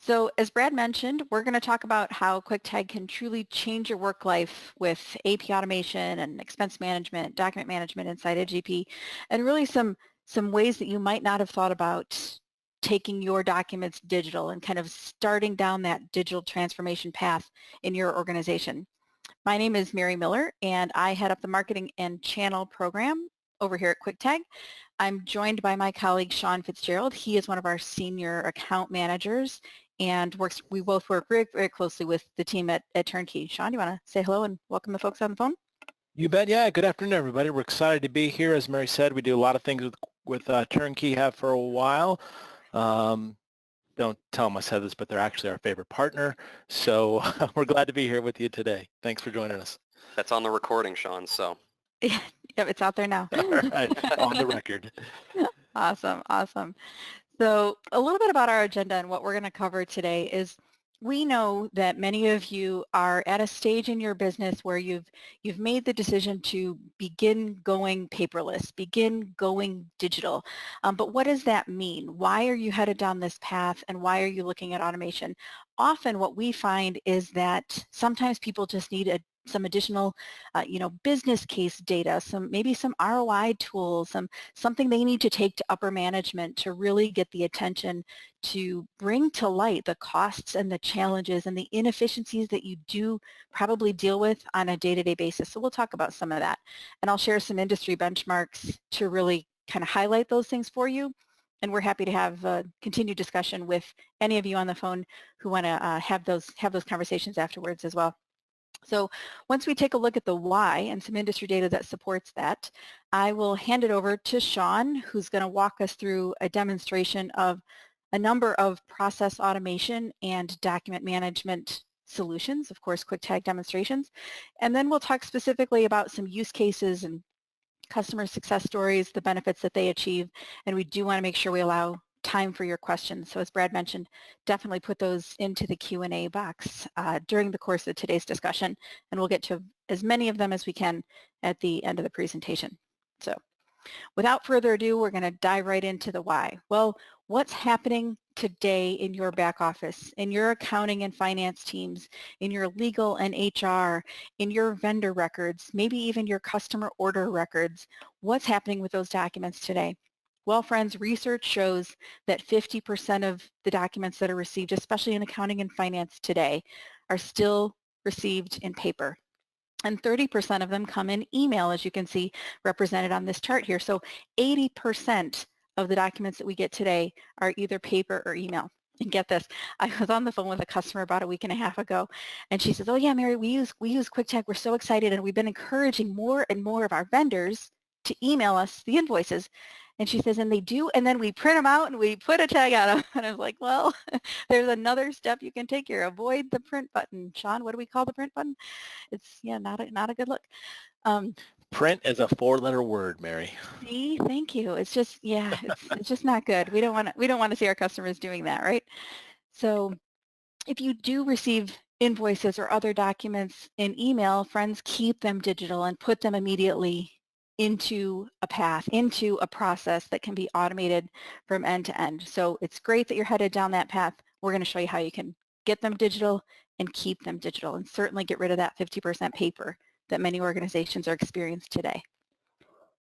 So as Brad mentioned, we're going to talk about how KwikTag can truly change your work life with AP automation and expense management, document management inside of GP, and really some ways that you might not have thought about taking your documents digital and kind of starting down that digital transformation path in your organization. My name is Mary Miller, and I head up the Marketing and Channel program over here at KwikTag. I'm joined by my colleague Sean Fitzgerald. He is one of our senior account managers, and we both work very, very closely with the team at Turnkey. Sean, you want to say hello and welcome the folks on the phone? You bet. Yeah. Good afternoon, everybody. We're excited to be here. As Mary said, we do a lot of things with Turnkey, have for a while. Don't tell them I said this, but they're actually our favorite partner. So we're glad to be here with you today. Thanks for joining us. That's on the recording, Sean, so. Yeah, it's out there now. All right, on the record. Awesome, awesome. So a little bit about our agenda and what we're going to cover today is we know that many of you are at a stage in your business where you've made the decision to begin going paperless, begin going digital. But what does that mean? Why are you headed down this path, and why are you looking at automation? Often what we find is that sometimes people just need some additional, business case data, maybe some ROI tools, something they need to take to upper management to really get the attention to bring to light the costs and the challenges and the inefficiencies that you do probably deal with on a day-to-day basis. So we'll talk about some of that. And I'll share some industry benchmarks to really kind of highlight those things for you. And we're happy to have a continued discussion with any of you on the phone who want to have those conversations afterwards as well. So once we take a look at the why and some industry data that supports that, I will hand it over to Sean, who's going to walk us through a demonstration of a number of process automation and document management solutions, of course, KwikTag demonstrations. And then we'll talk specifically about some use cases and customer success stories, the benefits that they achieve, and we do want to make sure we allow time for your questions. So as Brad mentioned, definitely put those into the Q&A box during the course of today's discussion, and we'll get to as many of them as we can at the end of the presentation. So without further ado, we're going to dive right into the why. Well, what's happening today in your back office, in your accounting and finance teams, in your legal and HR, in your vendor records, maybe even your customer order records? What's happening with those documents today? Well, friends, research shows that 50% of the documents that are received, especially in accounting and finance today, are still received in paper. And 30% of them come in email, as you can see represented on this chart here. So 80% of the documents that we get today are either paper or email. And get this, I was on the phone with a customer about a week and a half ago, and she says, oh yeah, Mary, we use KwikTag. We're so excited, and we've been encouraging more and more of our vendors to email us the invoices. And she says, and they do, and then we print them out and we put a tag on them. And I was like, well, there's another step you can take here. Avoid the print button. Sean, what do we call the print button? It's, yeah, not a good look. Print is a 4-letter word, Mary. See, thank you. It's just, yeah, it's just not good. We don't want to see our customers doing that, right? So if you do receive invoices or other documents in email, friends, keep them digital and put them immediately into a path, into a process that can be automated from end to end. So it's great that you're headed down that path. We're going to show you how you can get them digital and keep them digital, and certainly get rid of that 50% paper that many organizations are experiencing today.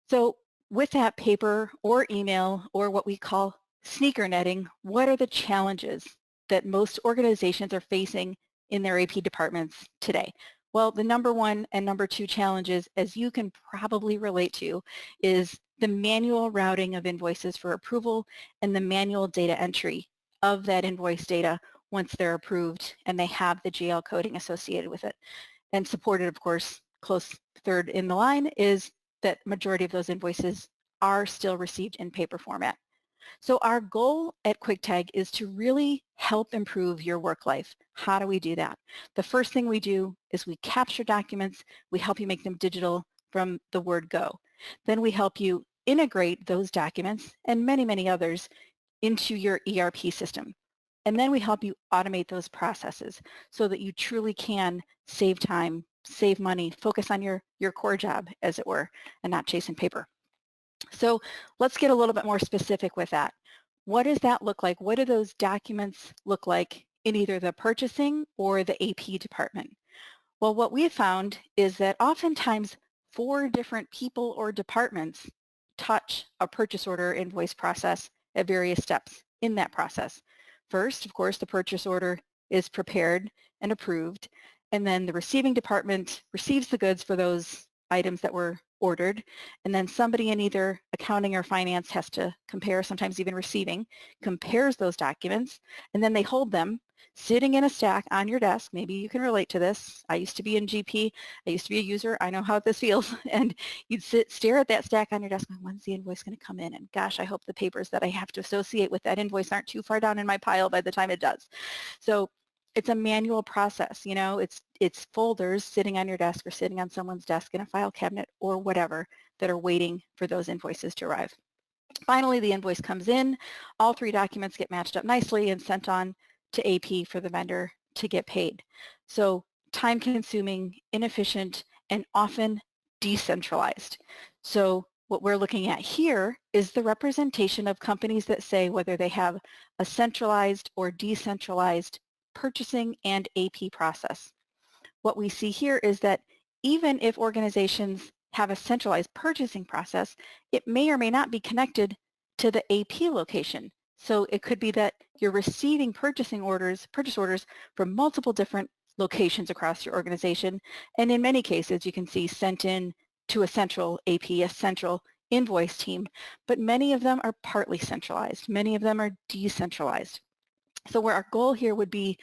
So with that paper or email or what we call sneaker netting, what are the challenges that most organizations are facing in their AP departments today? Well, the number one and number two challenges, as you can probably relate to, is the manual routing of invoices for approval and the manual data entry of that invoice data once they're approved and they have the GL coding associated with it. And supported, of course, close third in the line is that majority of those invoices are still received in paper format. So our goal at KwikTag is to really help improve your work life. How do we do that? The first thing we do is we capture documents. We help you make them digital from the word go. Then we help you integrate those documents and many, many others into your ERP system. And then we help you automate those processes so that you truly can save time, save money, focus on your core job, as it were, and not chasing paper. So let's get a little bit more specific with that. what does that look like? What do those documents look like in either the purchasing or the AP department? Well, what we have found is that oftentimes 4 different people or departments touch a purchase order invoice process at various steps in that process. First, of course, the purchase order is prepared and approved, and then the receiving department receives the goods for those items that were ordered, and then somebody in either accounting or finance has to compare, sometimes even receiving, compares those documents, and then they hold them sitting in a stack on your desk. Maybe you can relate to this. I used to be in GP. I used to be a user. I know how this feels. And you'd stare at that stack on your desk, and when's the invoice going to come in? And gosh, I hope the papers that I have to associate with that invoice aren't too far down in my pile by the time it does. So it's a manual process. You know, it's folders sitting on your desk or sitting on someone's desk in a file cabinet or whatever that are waiting for those invoices to arrive. Finally, the invoice comes in. All 3 documents get matched up nicely and sent on to AP for the vendor to get paid. So time-consuming, inefficient, and often decentralized. So what we're looking at here is the representation of companies that say whether they have a centralized or decentralized purchasing and AP process. What we see here is that even if organizations have a centralized purchasing process, it may or may not be connected to the AP location. So it could be that you're receiving purchase orders from multiple different locations across your organization. And in many cases, you can see sent in to a central AP, a central invoice team, but many of them are partly centralized. Many of them are decentralized. So where our goal here would be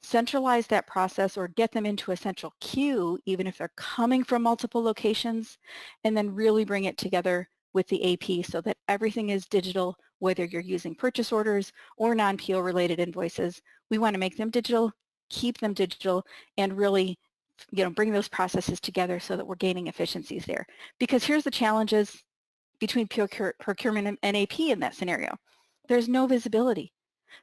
centralize that process or get them into a central queue, even if they're coming from multiple locations, and then really bring it together with the AP so that everything is digital, whether you're using purchase orders or non-PO related invoices. We want to make them digital, keep them digital, and really bring those processes together so that we're gaining efficiencies there. Because here's the challenges between procurement and AP in that scenario. There's no visibility.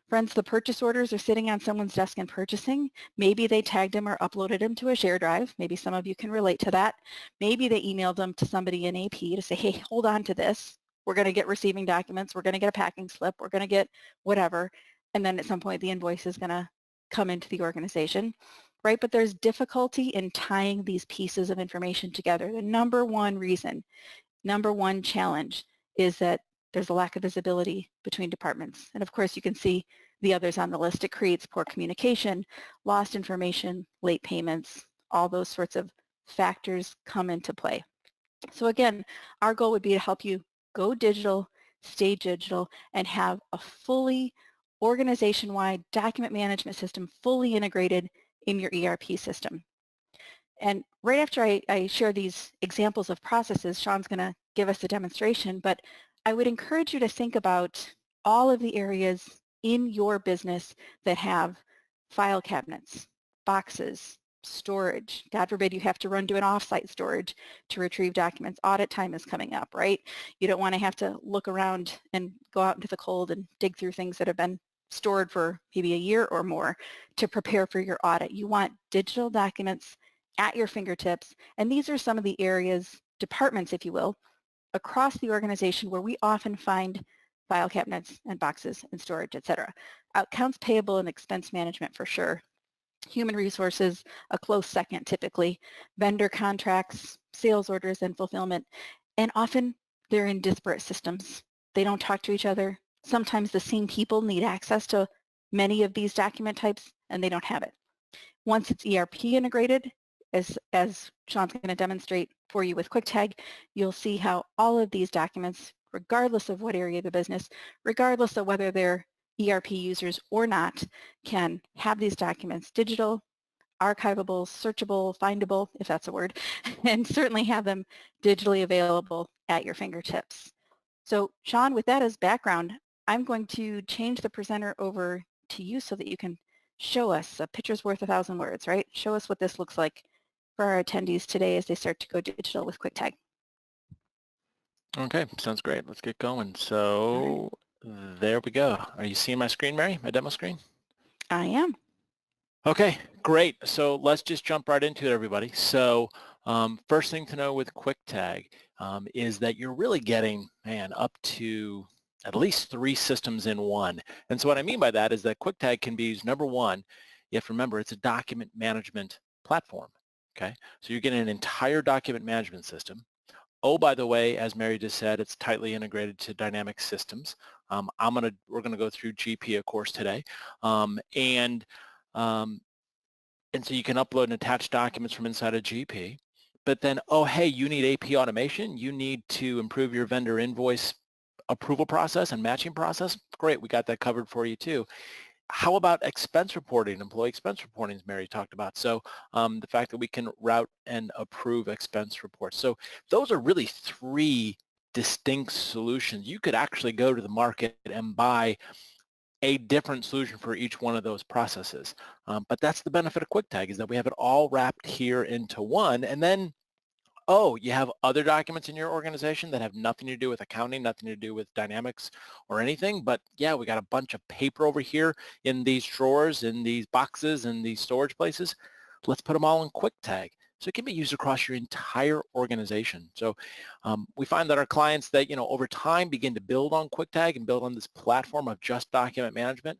Friends, the purchase orders are sitting on someone's desk in purchasing. Maybe they tagged them or uploaded them to a share drive. Maybe some of you can relate to that. Maybe they emailed them to somebody in AP to say, hey, hold on to this. We're going to get receiving documents. We're going to get a packing slip. We're going to get whatever. And then at some point, the invoice is going to come into the organization, right? But there's difficulty in tying these pieces of information together. The number one challenge is that there's a lack of visibility between departments. And of course, you can see the others on the list. It creates poor communication, lost information, late payments, all those sorts of factors come into play. So again, our goal would be to help you go digital, stay digital, and have a fully organization-wide document management system fully integrated in your ERP system. And right after I share these examples of processes, Sean's going to give us a demonstration, but I would encourage you to think about all of the areas in your business that have file cabinets, boxes, storage. God forbid you have to run to an offsite storage to retrieve documents. Audit time is coming up, right? You don't want to have to look around and go out into the cold and dig through things that have been stored for maybe a year or more to prepare for your audit. You want digital documents at your fingertips, and these are some of the areas, departments, if you will, across the organization where we often find file cabinets and boxes and storage, etc. Accounts payable and expense management for sure. Human resources, a close second typically. Vendor contracts, sales orders, and fulfillment. And often they're in disparate systems. They don't talk to each other. Sometimes the same people need access to many of these document types and they don't have it. Once it's ERP integrated, as Sean's going to demonstrate for you with KwikTag, you'll see how all of these documents, regardless of what area of the business, regardless of whether they're ERP users or not, can have these documents digital, archivable, searchable, findable, if that's a word, and certainly have them digitally available at your fingertips. So Sean, with that as background, I'm going to change the presenter over to you so that you can show us, a picture's worth 1,000 words, right? Show us what this looks like for our attendees today as they start to go digital with KwikTag. Okay, sounds great. Let's get going. All So there we go. Are you seeing my screen, Mary, my demo screen? right. I am. Okay, great. So let's just jump right into it, everybody. So first thing to know with KwikTag is that you're really getting, man, up to at least 3 systems in one. And so what I mean by that is that KwikTag can be used, number one, you have to remember it's a document management platform, okay? So you're getting an entire document management system. Oh, by the way, as Mary just said, it's tightly integrated to Dynamics systems. We're gonna go through GP, of course, today, um, and so you can upload and attach documents from inside of GP. But then, oh, hey, you need AP automation. You need to improve your vendor invoice approval process and matching process. Great, we got that covered for you too. How about expense reporting, employee expense reporting, as Mary talked about? So the fact that we can route and approve expense reports. So those are really 3 distinct solutions. You could actually go to the market and buy a different solution for each one of those processes. But that's the benefit of KwikTag, is that we have it all wrapped here into one. And then, oh, you have other documents in your organization that have nothing to do with accounting, nothing to do with Dynamics or anything. But yeah, we got a bunch of paper over here in these drawers, in these boxes, in these storage places. Let's put them all in KwikTag. So it can be used across your entire organization. So we find that our clients that, over time begin to build on KwikTag and build on this platform of just document management,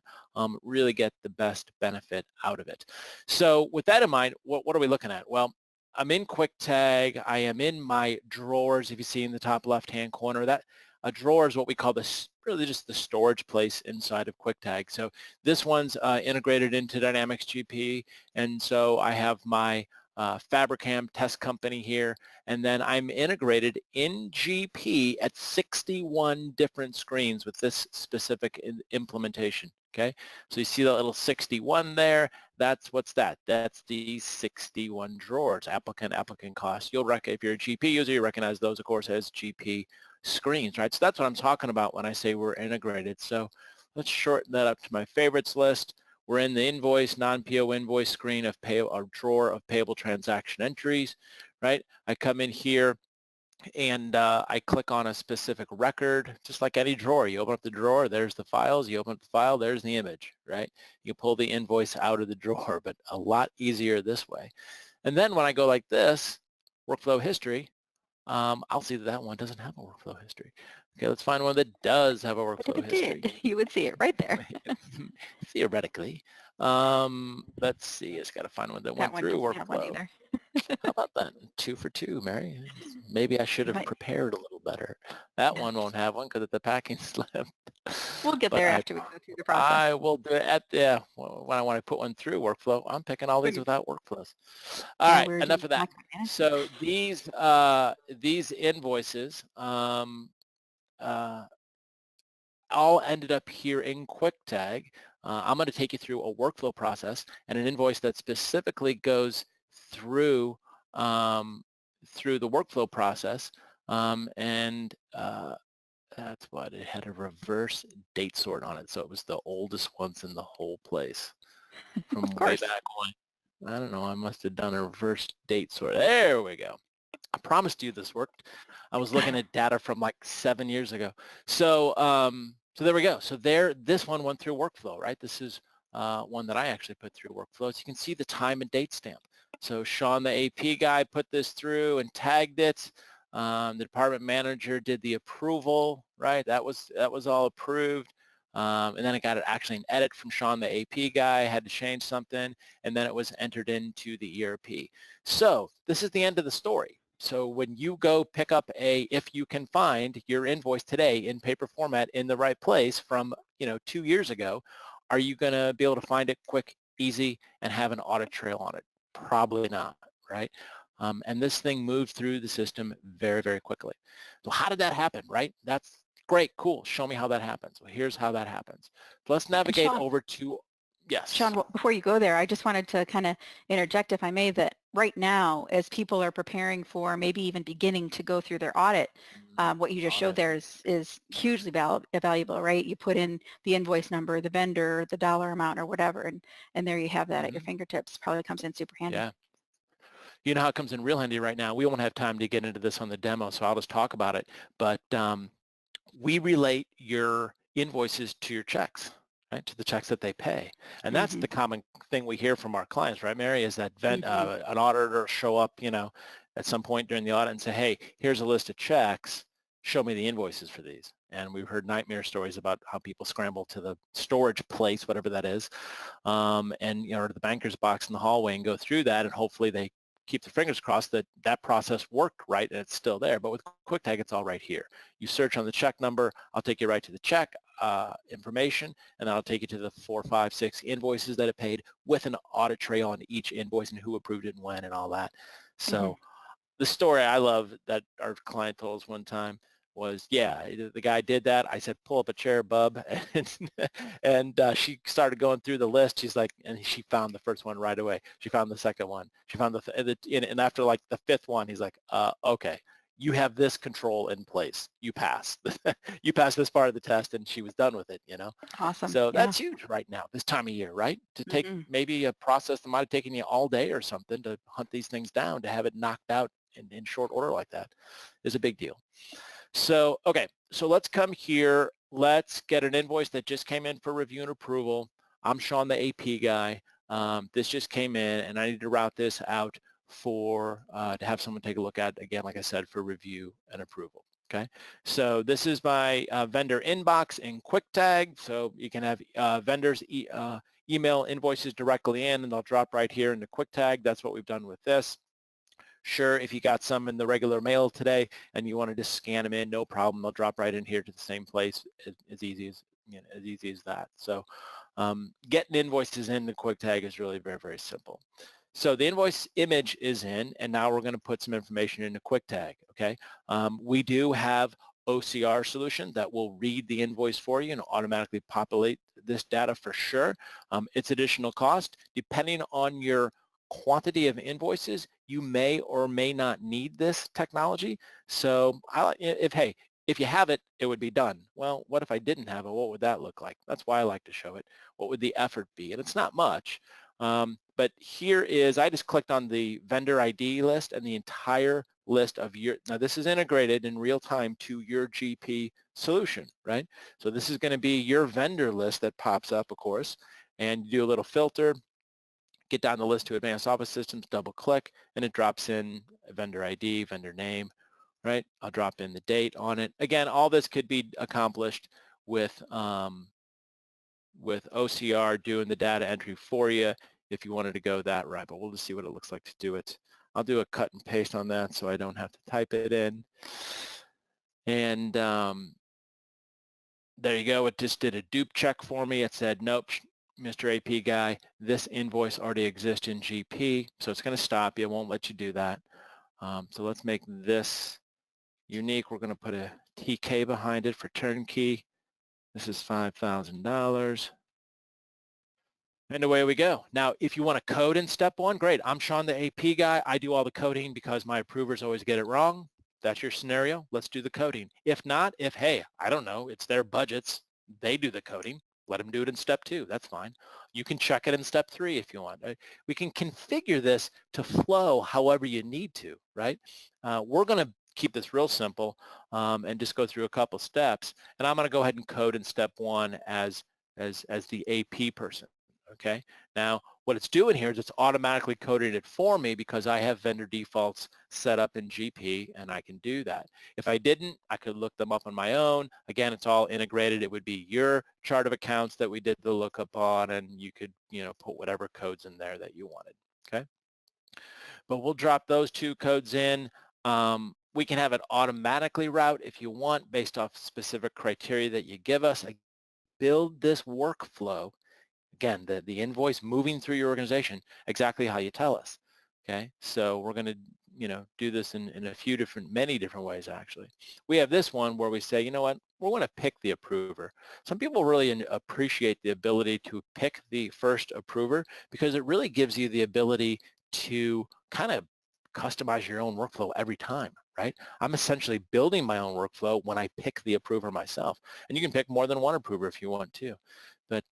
really get the best benefit out of it. So with that in mind, what are we looking at? Well, I'm in KwikTag. I am in my drawers. If you see in the top left-hand corner, that a drawer is what we call really just the storage place inside of KwikTag. So this one's integrated into Dynamics GP, and so I have my Fabricam test company here, and then I'm integrated in GP at 61 different screens with this specific implementation. Okay, so you see that little 61 there. What's that? That's the 61 drawers, applicant cost. If you're a GP user, you recognize those, of course, as GP screens, right? So that's what I'm talking about when I say we're integrated. So let's shorten that up to my favorites list. We're in the invoice, non-PO invoice screen of a drawer of payable transaction entries, right? I come in here and I click on a specific record, just like any drawer. You open up the drawer, there's the files. You open up the file, there's the image, right? You pull the invoice out of the drawer, but a lot easier this way. And then when I go like this, workflow history, I'll see that one doesn't have a workflow history. Okay, let's find one that does have a But if workflow it history. did, you would see it right there. Theoretically. Let's see, it's got to find one that That went one through doesn't have one workflow. either. How about that? 2 for 2, Mary. Maybe I should You have might, prepared a little better. That yeah. one won't have one because of the packing slip. We'll get But there I after we go through the process. I will do it when I want to put one through workflow. I'm picking all these Okay. without workflows. All Yeah, right, we're enough doing of that. document management. So these invoices all ended up here in KwikTag. I'm going to take you through a workflow process and an invoice that specifically goes through through the workflow process, and that's what it had, a reverse date sort on it, so it was the oldest ones in the whole place Of from way course. back when. I don't know, I must have done a reverse date sort. There we go. I promised you this worked. I was looking at data from like 7 years ago. So so there we go. So this one went through workflow, right? This is one that I actually put through workflow. So you can see the time and date stamp. So Sean, the AP guy, put this through and tagged it. The department manager did the approval, right? That was all approved. And then I got actually an edit from Sean, the AP guy, had to change something, and then it was entered into the ERP. So this is the end of the story. So when you go pick up if you can find your invoice today in paper format in the right place from 2 years ago, are you going to be able to find it quick, easy, and have an audit trail on it? Probably not, right? And this thing moved through the system very, very quickly. So how did that happen, right? That's great, cool. Show me how that happens. Well, here's how that happens. So let's And navigate over to, yes. Sean, before you go there, I just wanted to kind of interject, if I may, that right now, as people are preparing for maybe even beginning to go through their audit, what you just showed Audit. there is hugely valuable, right? You put in the invoice number, the vendor, the dollar amount, or whatever, and there you have that at your fingertips. Probably comes in super handy. Yeah. You know how it comes in real handy right now. We won't have time to get into this on the demo, so I'll just talk about it. But we relate your invoices to your checks, right, to the checks that they pay. And that's Mm-hmm. the common thing we hear from our clients, right, Mary, is that Mm-hmm. an auditor will show up, at some point during the audit and say, hey, here's a list of checks. show me the invoices for these. And we've heard nightmare stories about how people scramble to the storage place, whatever that is, and to the banker's box in the hallway and go through that, and hopefully they keep their fingers crossed that that process worked right and it's still there. But with KwikTag, it's all right here. You search on the check number, I'll take you right to the check information, and I'll take you to the 4, 5, 6 invoices that it paid with an audit trail on each invoice and who approved it and when and all that. So the story I love that our client told us one time was, yeah, the guy did that. I said, pull up a chair, bub. And she started going through the list. She's like, and she found the first one right away. She found the second one. She found and after like the fifth one, he's like, okay, you have this control in place. You pass. You pass this part of the test, and she was done with it, Awesome. So Yeah. that's huge right now, this time of year, right? To take Mhm. maybe a process that might have taken you all day or something to hunt these things down, to have it knocked out in short order like that is a big deal. So, okay, so let's come here. Let's get an invoice that just came in for review and approval. I'm Sean, the AP guy. This just came in, and I need to route this out for to have someone take a look at, again, like I said, for review and approval. Okay, so this is my vendor inbox in KwikTag. So you can have vendors email invoices directly in, and they'll drop right here into KwikTag. That's what we've done with this. Sure, if you got some in the regular mail today and you want to just scan them in, no problem. They'll drop right in here to the same place as easy as that. So getting invoices into KwikTag is really very, very simple. So the invoice image is in, and now we're going to put some information into KwikTag. Okay, we do have OCR solution that will read the invoice for you and automatically populate this data for sure. It's additional cost depending on your quantity of invoices. You may or may not need this technology. So if you have it, it would be done. Well, what if I didn't have it? What would that look like? That's why I like to show it. What would the effort be? And it's not much. But here is, I just clicked on the vendor ID list, and the entire list of now this is integrated in real time to your GP solution, right? So this is going to be your vendor list that pops up, of course, and you do a little filter, get down the list to advanced office systems, double click, and it drops in a vendor ID, vendor name, right? I'll drop in the date on it. Again, all this could be accomplished with OCR doing the data entry for you if you wanted to go that route, but we'll just see what it looks like to do it. I'll do a cut and paste on that so I don't have to type it in. And there you go. It just did a dupe check for me. It said, nope, Mr. AP guy, this invoice already exists in GP, so it's going to stop you. It won't let you do that. So let's make this unique. We're going to put a TK behind it for Turnkey. This is $5,000. And away we go. Now, if you want to code in step one, great. I'm Sean, the AP guy. I do all the coding because my approvers always get it wrong. That's your scenario. Let's do the coding. If not, hey, I don't know, it's their budgets, they do the coding. Let them do it in step two. That's fine. You can check it in step three if you want. We can configure this to flow however you need to, right? We're going to keep this real simple and just go through a couple steps. And I'm going to go ahead and code in step one as the AP person. Okay, now what it's doing here is it's automatically coding it for me because I have vendor defaults set up in GP, and I can do that. If I didn't, I could look them up on my own. Again, it's all integrated. It would be your chart of accounts that we did the lookup on, and you could put whatever codes in there that you wanted. Okay, but we'll drop those two codes in. We can have it automatically route if you want based off specific criteria that you give us. Build this workflow. Again, the invoice moving through your organization exactly how you tell us. Okay, so we're going to do this in many different ways. Actually, we have this one where we say, you know what, we're going to pick the approver. Some people really appreciate the ability to pick the first approver because it really gives you the ability to kind of customize your own workflow every time, right? I'm essentially building my own workflow when I pick the approver myself, and you can pick more than one approver if you want to, but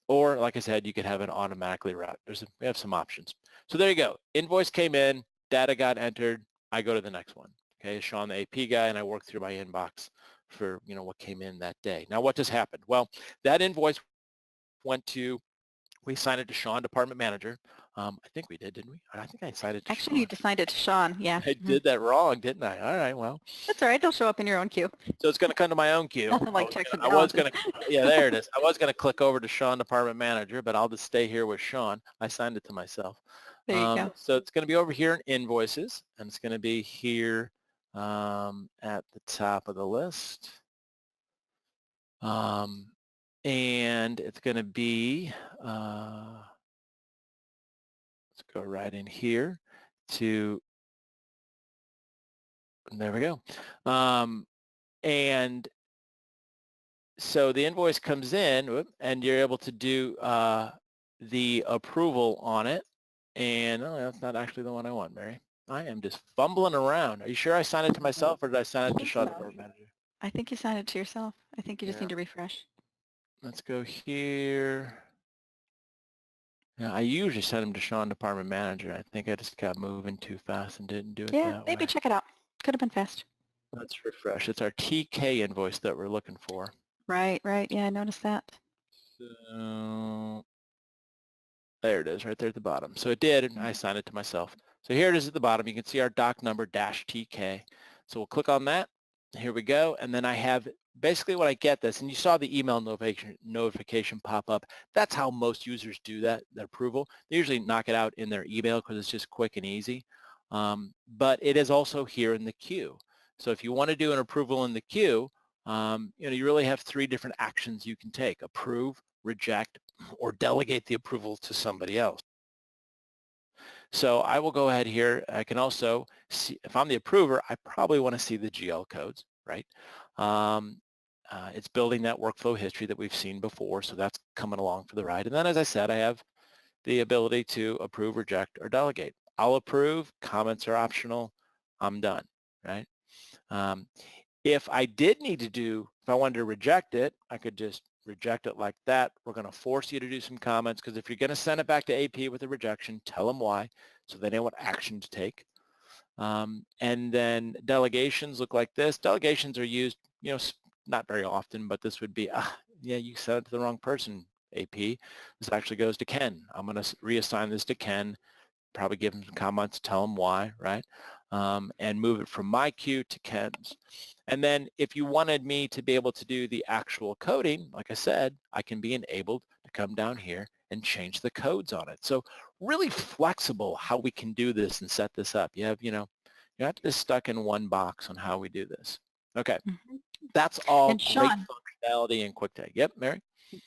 or like I said, you could have it automatically route. We have some options. So there you go. Invoice came in, data got entered. I go to the next one. Okay, Sean, the AP guy, and I work through my inbox for what came in that day. Now, what just happened? Well, that invoice we assigned it to Sean, department manager. I think we did, didn't we? I think I assigned it to Actually, you Sean. assigned it to Sean. Yeah. I did that wrong, didn't I? All right, well. That's all right. They'll show up in your own queue. So it's going to come to my own queue. Nothing like checks and I was balances. going to, yeah, there it is. I was going to click over to Sean, Department Manager, but I'll just stay here with Sean. I signed it to myself. There you go. So it's going to be over here in Invoices, and it's going to be here at the top of the list. And it's going to be, let's go right in here to, there we go. And so the invoice comes in, and you're able to do the approval on it. And oh, that's not actually the one I want, Mary. I am just fumbling around. Are you sure I signed it to myself, or did I sign it to Sean, Department Manager? I think you signed it to yourself. I think you just Yeah. need to refresh. Let's go here. Yeah, I usually send them to Sean, Department Manager. I think I just got moving too fast and didn't do it Yeah, that maybe way. check it out. Could have been fast. Let's refresh. It's our TK invoice that we're looking for. Right, right. Yeah, I noticed that. So there it is, right there at the bottom. So it did, and I assigned it to myself. So here it is at the bottom. You can see our doc number -TK. So we'll click on that. Here we go. And then I have basically when I get this, and you saw the email notification pop up. That's how most users do that approval. They usually knock it out in their email because it's just quick and easy. But it is also here in the queue. So if you want to do an approval in the queue, you really have 3 different actions you can take: approve, reject, or delegate the approval to somebody else. So I will go ahead here. I can also see, if I'm the approver, I probably want to see the GL codes, right? It's building that workflow history that we've seen before, so that's coming along for the ride. And then, as I said, I have the ability to approve, reject, or delegate. I'll approve. Comments are optional. I'm done, right? If I did need to do, if I wanted to reject it, I could just reject it like that. We're going to force you to do some comments, because if you're going to send it back to AP with a rejection, tell them why, so they know what action to take. And then delegations look like this. Delegations are used, not very often, but this would be, yeah, you sent it to the wrong person, AP. This actually goes to Ken. I'm going to reassign this to Ken, probably give him some comments, tell him why, right? And move it from my queue to Ken's. And then if you wanted me to be able to do the actual coding, like I said, I can be enabled to come down here and change the codes on it. So really flexible how we can do this and set this up. You have, you're not just stuck in one box on how we do this. Okay, that's all And great Sean, functionality in QuickTag. Yep, Mary?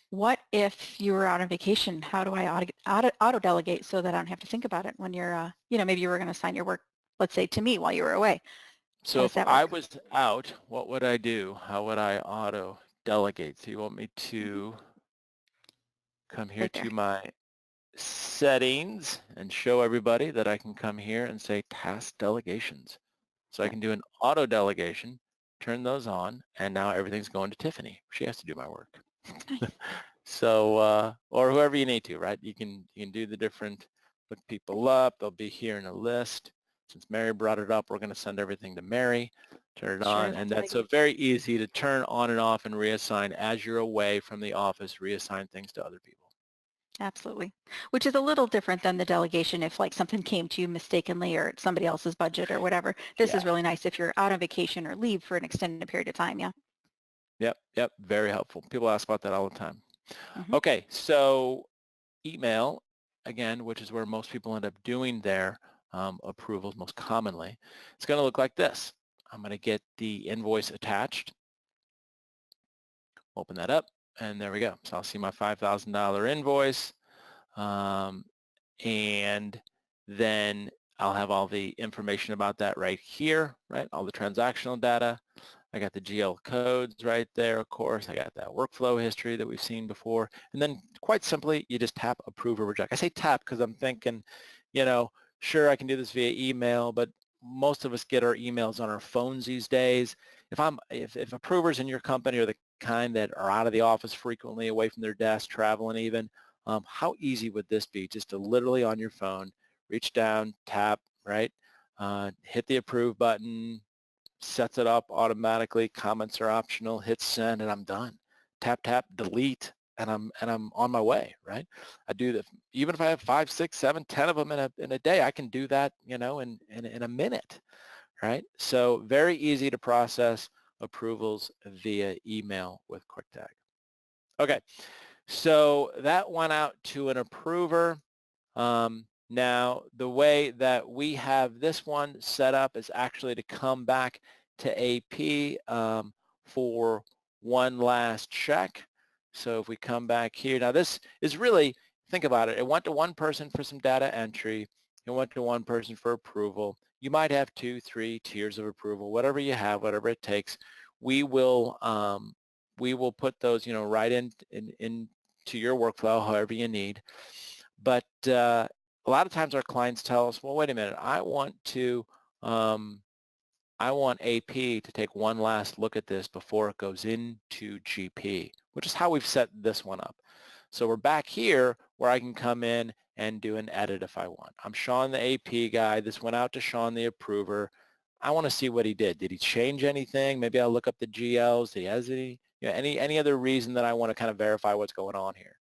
what if you were out on vacation? How do I auto-delegate so that I don't have to think about it when you're, maybe you were going to assign your work, let's say, to me while you were away. How So does if that I work? was out, what would I do? How would I auto delegate? So you want me to come here Right there. to my settings and show everybody that I can come here and say task delegations. So I Yep. can do an auto delegation, turn those on, and now everything's going to Tiffany. She has to do my work. Nice. So, or whoever you need to, right? You can do the different, look people up. They'll be here in a list. Since Mary brought it up, we're going to send everything to Mary, turn it Sure, on, that and that's so delegation. very easy to turn on and off and reassign as you're away from the office, reassign things to other people. Absolutely. Which is a little different than the delegation if like something came to you mistakenly or it's somebody else's budget or whatever. This Yeah. is really nice if you're out on vacation or leave for an extended period of time. Yeah. Yep. Very helpful. People ask about that all the time. Mm-hmm. Okay, so email, again, which is where most people end up doing their approvals most commonly, it's going to look like this. I'm going to get the invoice attached, open that up, and there we go. So I'll see my $5,000 invoice, and then I'll have all the information about that right here, right? All the transactional data. I got the GL codes right there, of course. I got that workflow history that we've seen before. And then quite simply, you just tap approve or reject. I say tap because I'm thinking, sure, I can do this via email, but most of us get our emails on our phones these days. If approvers in your company are the kind that are out of the office frequently, away from their desk, traveling even, how easy would this be? Just to literally on your phone, reach down, tap, right? Hit the approve button, sets it up automatically. Comments are optional. Hit send, and I'm done. Tap, tap, delete. I'm on my way, right? I do that even if I have 5, 6, 7, 10 of them in a day. I can do that, in a minute, right? So very easy to process approvals via email with KwikTag. Okay, so that went out to an approver. Now, the way that we have this one set up is actually to come back to AP for one last check. So if we come back here, now this is really, think about it, it went to one person for some data entry, it went to one person for approval. You might have 2, 3 tiers of approval, whatever you have, whatever it takes. We will put those, right into your workflow, however you need. But a lot of times our clients tell us, well, wait a minute, I want AP to take one last look at this before it goes into GP, which is how we've set this one up. So we're back here where I can come in and do an edit if I want. I'm Sean, the AP guy. This went out to Sean, the approver. I want to see what he did. Did he change anything? Maybe I'll look up the GLs. Did he has any other reason that I want to kind of verify what's going on here?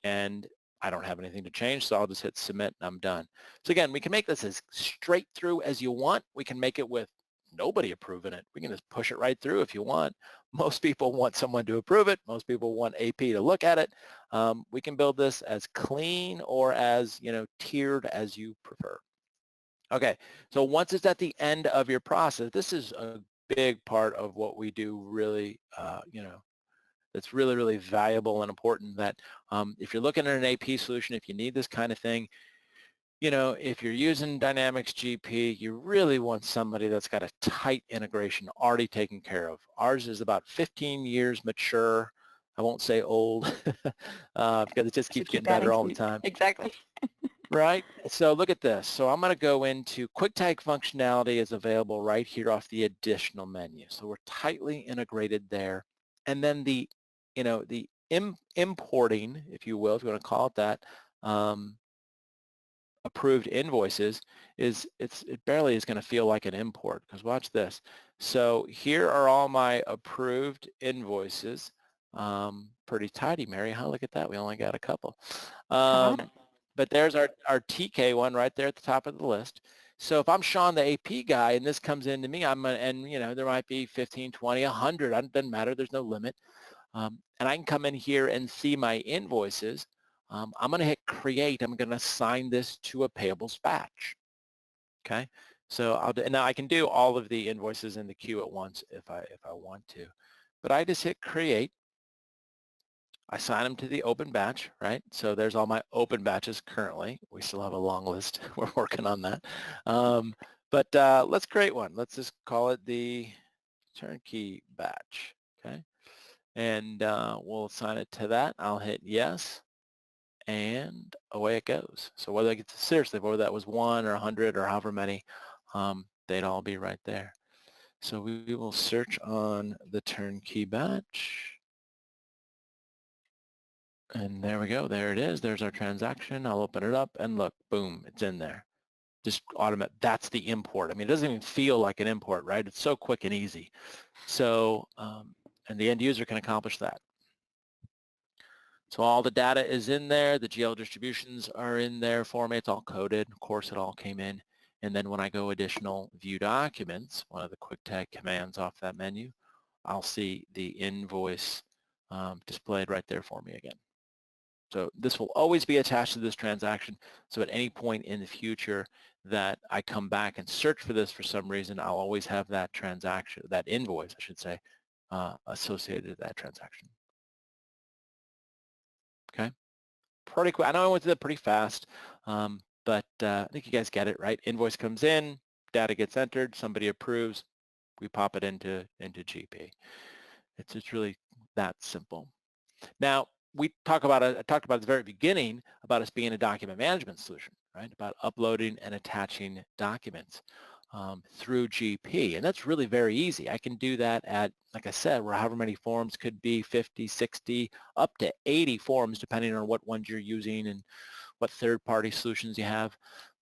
And I don't have anything to change, so I'll just hit submit and I'm done. So again, we can make this as straight through as you want. We can make it with nobody approving it. We can just push it right through if you want. Most people want someone to approve it. Most people want AP to look at it. We can build this as clean or as, tiered as you prefer. Okay, so once it's at the end of your process, this is a big part of what we do really, that's really, really valuable and important that if you're looking at an AP solution, if you need this kind of thing, if you're using Dynamics GP, you really want somebody that's got a tight integration already taken care of. Ours is about 15 years mature. I won't say old because it just keeps Keep getting better adding all the speed. time. Exactly. Right? So look at this. So I'm going to go into KwikTag functionality is available right here off the additional menu. So we're tightly integrated there. And then the importing, if you will, if you want to call it that, approved invoices it barely is going to feel like an import because watch this. So here are all my approved invoices. Pretty tidy, Mary, huh? Look at that. We only got a couple. How about it? But there's our TK one right there at the top of the list. So if I'm Sean, the AP guy, and this comes into me, there might be 15, 20, 100. It doesn't matter. There's no limit. And I can come in here and see my invoices. I'm going to hit create. I'm going to assign this to a payables batch. Okay. So now I can do all of the invoices in the queue at once if I want to. But I just hit create. I assign them to the open batch, right? So there's all my open batches currently. We still have a long list. We're working on that. But let's create one. Let's just call it the turnkey batch, okay? And we'll assign it to that. I'll hit yes, and away it goes. So whether whether that was 1 or 100 or however many, they'd all be right there. So we will search on the turnkey batch. And there we go. There it is. There's our transaction. I'll open it up and look, boom, it's in there. Just automatic. That's the import. I mean, it doesn't even feel like an import, right? It's so quick and easy. So, and the end user can accomplish that. So all the data is in there. The GL distributions are in there for me. It's all coded. Of course, it all came in. And then when I go additional view documents, one of the KwikTag commands off that menu, I'll see the invoice displayed right there for me again. So this will always be attached to this transaction. So at any point in the future that I come back and search for this for some reason, I'll always have that transaction, that invoice, I should say, associated with that transaction. Okay, pretty quick. I know I went through that pretty fast, but I think you guys get it, right? Invoice comes in, data gets entered, somebody approves, we pop it into GP. It's just really that simple. Now, I talked about at the very beginning about us being a document management solution, right? About uploading and attaching documents through GP. And that's really very easy. I can do that at, like I said, where however many forms could be 50, 60, up to 80 forms, depending on what ones you're using and what third-party solutions you have.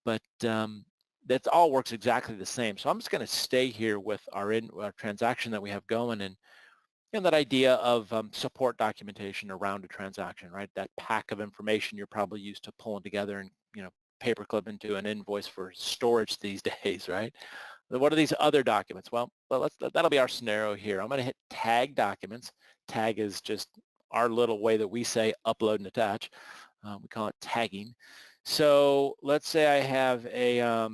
But that all works exactly the same. So I'm just going to stay here with our transaction that we have going, and that idea of support documentation around a transaction, right? That pack of information you're probably used to pulling together and, paperclip into an invoice for storage these days, right? What are these other documents? Well, that'll be our scenario here. I'm going to hit tag documents. Tag is just our little way that we say upload and attach. We call it tagging. So let's say I have a, I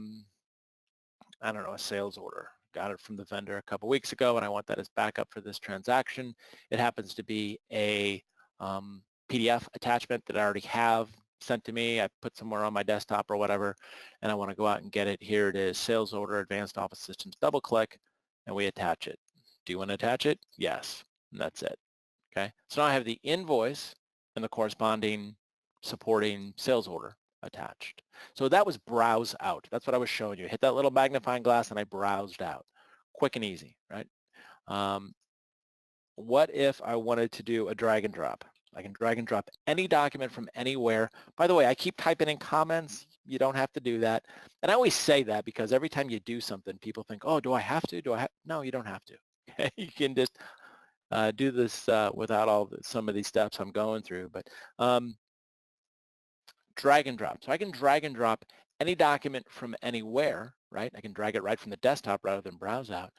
don't know, a sales order. Got it from the vendor a couple weeks ago, and I want that as backup for this transaction. It happens to be a PDF attachment that I already have sent to me. I put somewhere on my desktop or whatever, and I want to go out and get it. Here it is, sales order, advanced office systems. Double click, and we attach it. Do you want to attach it? Yes, and that's it. Okay, so now I have the invoice and the corresponding supporting sales order attached. So that was browse out. That's what I was showing you. Hit that little magnifying glass and I browsed out. Quick and easy, right? What if I wanted to do a drag and drop? I can drag and drop any document from anywhere. By the way, I keep typing in comments. You don't have to do that. And I always say that because every time you do something, people think, oh, do I have to? No, you don't have to. Okay? You can just do this without some of these steps I'm going through. But drag and drop. So I can drag and drop any document from anywhere, right? I can drag it right from the desktop rather than browse out.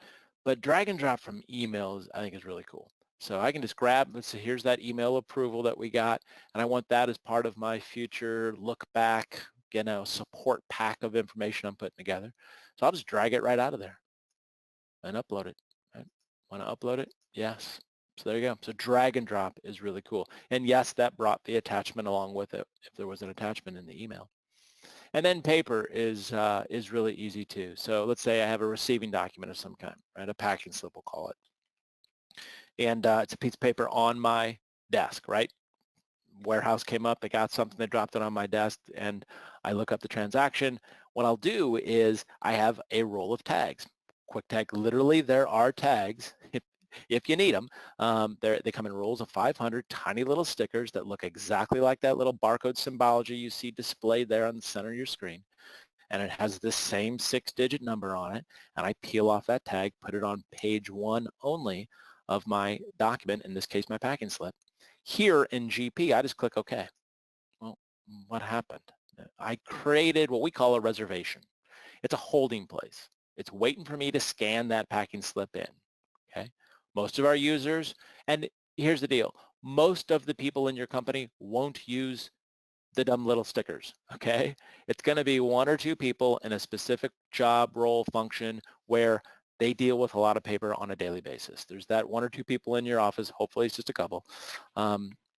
But drag and drop from emails, I think, is really cool. So I can just grab, let's see, here's that email approval that we got, and I want that as part of my future look back, support pack of information I'm putting together. So I'll just drag it right out of there and upload it. Right? Want to upload it? Yes. So there you go. So drag and drop is really cool. And yes, that brought the attachment along with it if there was an attachment in the email. And then paper is really easy too. So let's say I have a receiving document of some kind, right? A packing slip, we'll call it. And it's a piece of paper on my desk, right? Warehouse came up, they got something, they dropped it on my desk, and I look up the transaction. What I'll do is I have a roll of tags. KwikTag, literally there are tags if you need them. They come in rolls of 500 tiny little stickers that look exactly like that little barcode symbology you see displayed there on the center of your screen. And it has this same 6-digit number on it. And I peel off that tag, put it on page 1 only of my document, in this case, my packing slip. Here in GP, I just click OK. Well, what happened? I created what we call a reservation. It's a holding place. It's waiting for me to scan that packing slip in. Okay. Most of our users, and here's the deal, most of the people in your company won't use the dumb little stickers, okay? It's going to be 1 or 2 people in a specific job, role, function where they deal with a lot of paper on a daily basis. There's that 1 or 2 people in your office, hopefully it's just a couple,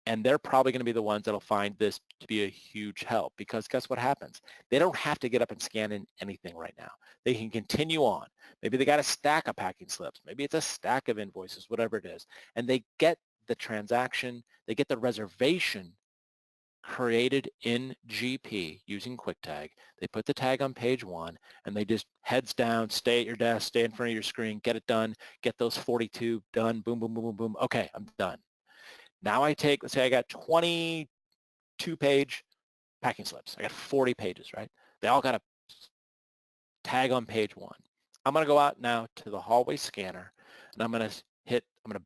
and they're probably going to be the ones that'll find this to be a huge help, because guess what happens? They don't have to get up and scan in anything right now. They can continue on. Maybe they got a stack of packing slips. Maybe it's a stack of invoices, whatever it is. And they get the transaction, they get the reservation created in GP using KwikTag. They put the tag on page 1, and they just heads down, stay at your desk, stay in front of your screen, get it done, get those 42 done, boom, boom, boom, boom, boom. Okay, I'm done. Now I take, let's say I got 22-page packing slips. I got 40 pages, right? They all got a tag on page 1. I'm going to go out now to the hallway scanner, and I'm going to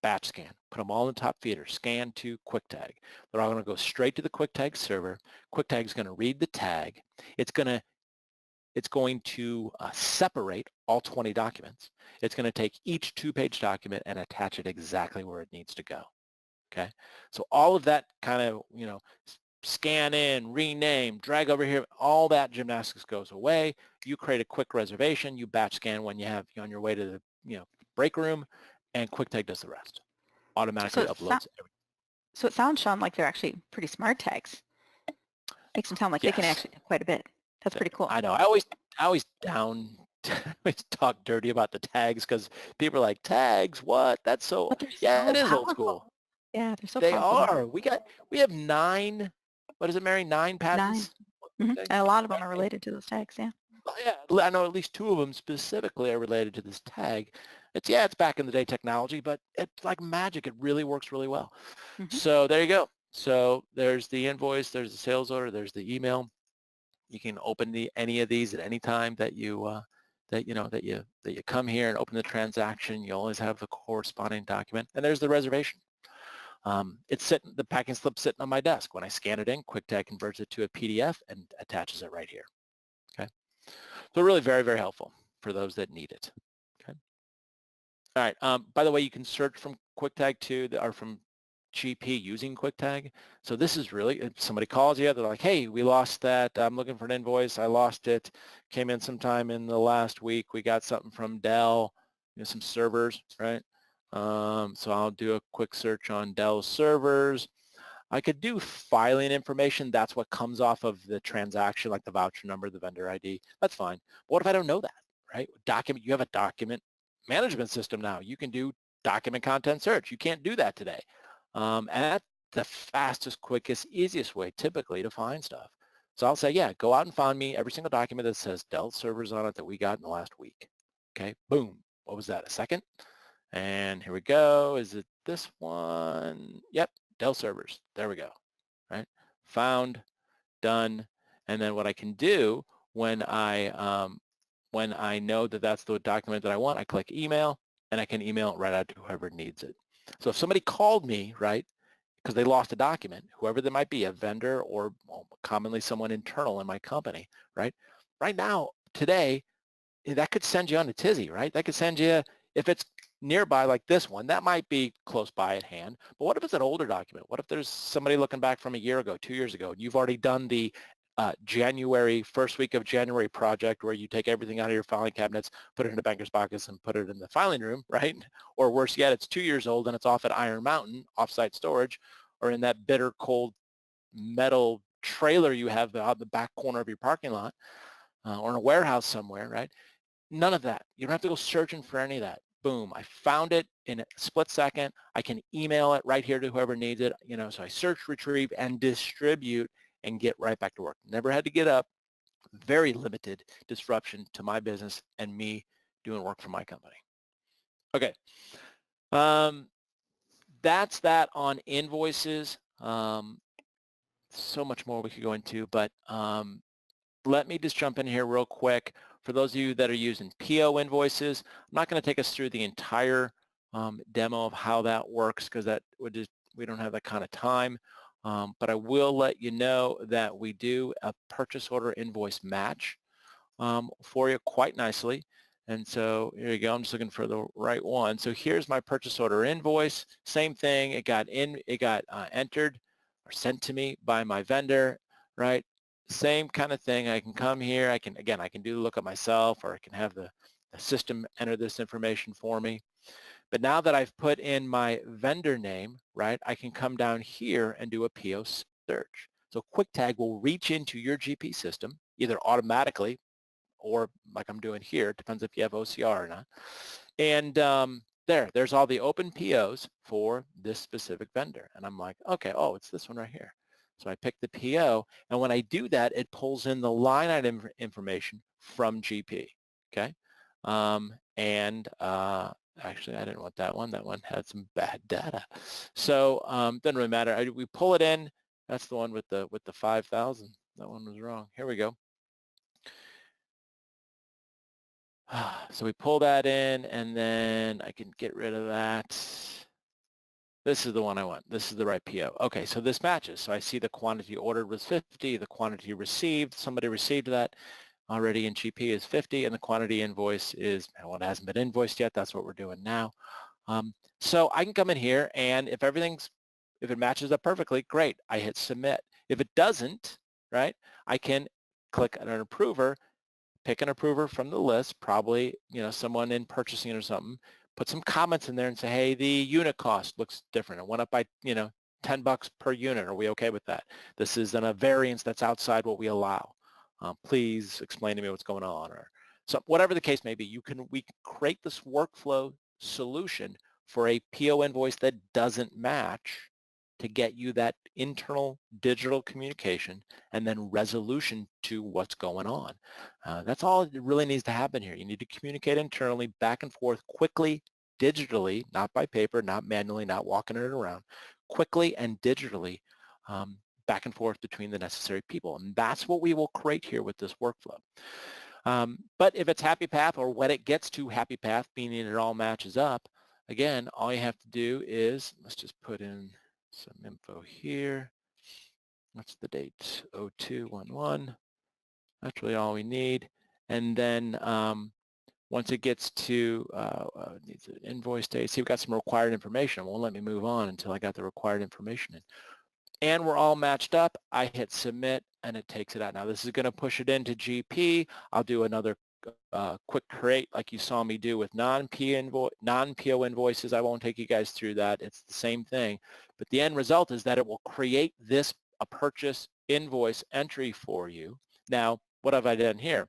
batch scan, put them all in the top feeder, scan to KwikTag. They're all going to go straight to the KwikTag server. KwikTag is going to read the tag. It's going to separate all 20 documents. It's going to take each 2-page document and attach it exactly where it needs to go. Okay, so all of that kind of, scan in, rename, drag over here, all that gymnastics goes away. You create a quick reservation, you batch scan when you're on your way to the break room, and KwikTag does the rest. So Automatically it, uploads everything. so it sounds, Sean, like they're actually pretty smart tags. Makes them sound like they can Yes. actually do quite a bit. That's pretty cool. I know. I always always talk dirty about the tags because people are like, tags, what? That's so, But they're yeah, so it is old powerful. school. Yeah, they're so They powerful. are. We have 9, what is it, Mary? 9 9. patents? And a lot of them are related to those tags, yeah. Oh, yeah, I know at least 2 of them specifically are related to this tag. It's back in the day technology, but it's like magic. It really works really well. So there you go. So there's the invoice, there's the sales order, there's the email. You can open any of these at any time that you that you come here and open the transaction. You always have the corresponding document, and there's the reservation. It's sitting, the packing slip sitting on my desk. When I scan it in, QwikTag converts it to a PDF and attaches it right here. Okay, so really very, very helpful for those that need it. Okay. All right. By the way, you can search from QwikTag to or from GP using QwikTag. So this is really, if somebody calls you, they're like, hey, we lost that. I'm looking for an invoice. I lost it. Came in sometime in the last week. We got something from Dell, some servers, right? So I'll do a quick search on Dell servers. I could do filing information. That's what comes off of the transaction, like the voucher number, the vendor ID. That's fine. But what if I don't know that, right? Document, you have a document management system now. You can do document content search. You can't do that today. And that's the fastest, quickest, easiest way typically to find stuff. So I'll say, yeah, go out and find me every single document that says Dell servers on it that we got in the last week. Okay, boom. What was that, a second? And here we go. Is it this one? Yep, Dell servers. There we go, right? Found, done. And then what I can do when I know that that's the document that I want, I click email, and I can email it right out to whoever needs it. So if somebody called me, right, because they lost a document, whoever they might be, a vendor or commonly someone internal in my company, right? Right now, today, that could send you on a tizzy, right? That could send you, if it's nearby like this one, that might be close by at hand. But what if it's an older document? What if there's somebody looking back from a year ago, 2 years ago, and you've already done the first week of January project where you take everything out of your filing cabinets, put it in a banker's box and put it in the filing room, right? Or worse yet, it's 2 years old and it's off at Iron Mountain, offsite storage, or in that bitter cold metal trailer you have out the back corner of your parking lot, or in a warehouse somewhere, right? None of that. You don't have to go searching for any of that. Boom, I found it in a split second. I can email it right here to whoever needs it, so I search, retrieve, and distribute and get right back to work. Never had to get up. Very limited disruption to my business and me doing work for my company. Okay, that's that on invoices. So much more we could go into, but let me just jump in here real quick. For those of you that are using PO invoices, I'm not going to take us through the entire demo of how that works because we don't have that kind of time. But I will let you know that we do a purchase order invoice match for you quite nicely. And so here you go. I'm just looking for the right one. So here's my purchase order invoice. Same thing. It got entered or sent to me by my vendor, right? Same kind of thing. I can come here. I can do the lookup myself, or I can have the system enter this information for me. But now that I've put in my vendor name, right, I can come down here and do a PO search. So QwikTag will reach into your GP system, either automatically or like I'm doing here. It depends if you have OCR or not. And there's all the open POs for this specific vendor. And I'm like, okay, oh, it's this one right here. So I pick the PO, and when I do that, it pulls in the line item information from GP, okay? Actually, I didn't want that one. That one had some bad data. So doesn't really matter. We pull it in. That's the one with the 5,000. That one was wrong. Here we go. So we pull that in, and then I can get rid of that. This is the one I want. This is the right PO. Okay, so this matches. So I see the quantity ordered was 50, the quantity received, somebody received that already in GP is 50, and the quantity invoice is, well, it hasn't been invoiced yet. That's what we're doing now. So I can come in here, and if it matches up perfectly, great. I hit submit. If it doesn't, right, I can click on an approver, pick an approver from the list, probably, someone in purchasing or something, put some comments in there and say, hey, the unit cost looks different. It went up by, $10 per unit. Are we okay with that? This is a variance that's outside what we allow. Please explain to me what's going on. Or so whatever the case may be, we can create this workflow solution for a PO invoice that doesn't match to get you that internal digital communication and then resolution to what's going on. That's all that really needs to happen here. You need to communicate internally, back and forth, quickly, digitally, not by paper, not manually, not walking it around, quickly and digitally, back and forth between the necessary people. And that's what we will create here with this workflow. But if it's happy path or when it gets to happy path, meaning it all matches up, again, all you have to do is, let's just put in some info here. What's the date? 0211. That's really all we need. And then once it gets to needs an invoice date, see, we've got some required information. It won't let me move on until I got the required information in. And we're all matched up. I hit submit and it takes it out. Now this is going to push it into GP. I'll do another quick create like you saw me do with non-PO invoices. I won't take you guys through that. It's the same thing. But the end result is that it will create a purchase invoice entry for you. Now, what have I done here?